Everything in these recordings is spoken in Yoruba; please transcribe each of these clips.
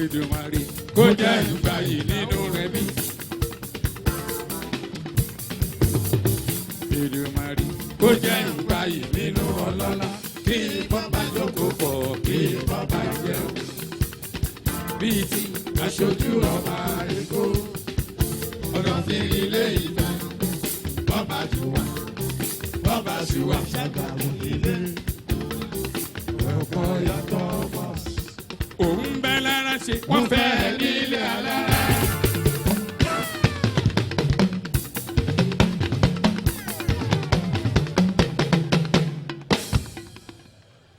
Èdùmàrè kó jẹ́ ìgbà yìí nínú rẹ̀ mí. Èdùmàrè kó jẹ́ ìgbà yìí nínú ọlọ́lá. Kí ìbọn bá jókòó pọ̀, kí ìbọn bá jẹun. Bíi ti aṣojú ọba Èkó, ọ̀nà fi ilé ìgbà. Bọ́ba jùwà, bọ́ba jùwà ṣàgbàmù ilé. Ọ̀pọ̀ yàtọ̀ bọ́ọ̀sì. Òun bẹ́ lára ṣe, wọ́n fẹ́ nílé alára.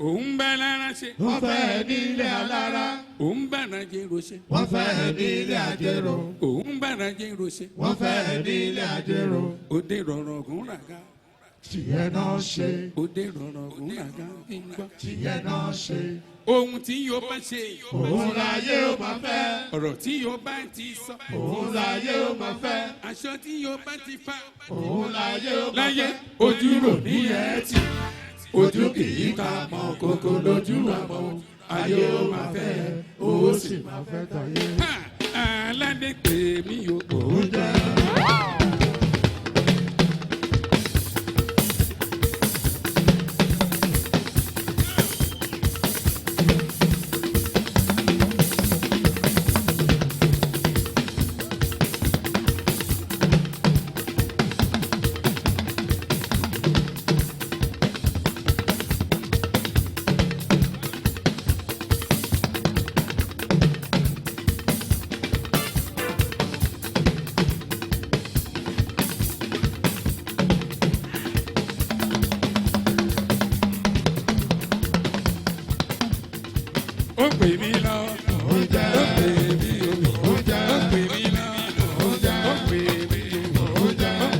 Òun bẹ́ lára ṣe, wọ́n fẹ́ nílé alára. Òun bẹ̀rẹ̀ jẹ́rò ṣe, wọ́n fẹ́ nílé àjẹrò. Òun bẹ̀rẹ̀ jẹ́rò ṣe, wọ́n fẹ́ nílé àjẹrò. Òde rọ̀rọ̀ ògùn ràgá. Tìyẹ náà ṣe. Òde rọ̀rọ̀ ògùn ràgá kí n gbọ́. Tìyẹ náà ṣe. Ohun tí yóò bá ṣe. Òun láyé ó máa fẹ́. Ọ̀rọ̀ tí yóò bá ti sọ. Òun láyé ó máa fẹ́. Aṣọ tí yóò bá ti fa. Òun láyé ó máa fẹ́. Láyé ojú rò ní ẹ̀ tì. Ojú kì í ka mọ́ kókó lójú àmọ́. Ayé ó máa fẹ́, ó sì máa fẹ́ tayé. Aládé pè mí o. Òun jẹ́. Ó pè mí lọ. Ó pè mí o. Ó pè mí lọ. Ó pè mí o. Ó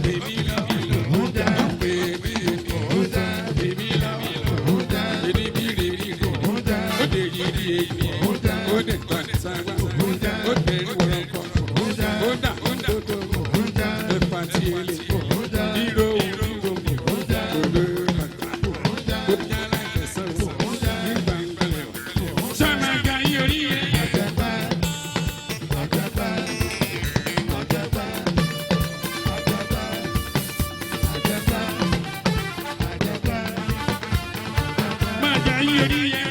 pè mí lọ. Ó pè mí o. Ó pè mí lọ. Èdè bí rèé kò. Ó dé yìí èyí. Ó dé gbàdé sára. Ó dé wọ̀rọ̀ kọ̀. Ó dà ó dòdò. Ẹ̀fà tí èlé. Ìró òwúrò. Òde kàkà. Ó yára kẹsàn-án. Nígbà ńgbàlẹ̀ wà. Sọ́nà ga yorí yẹn. Máa ga yorí yẹn.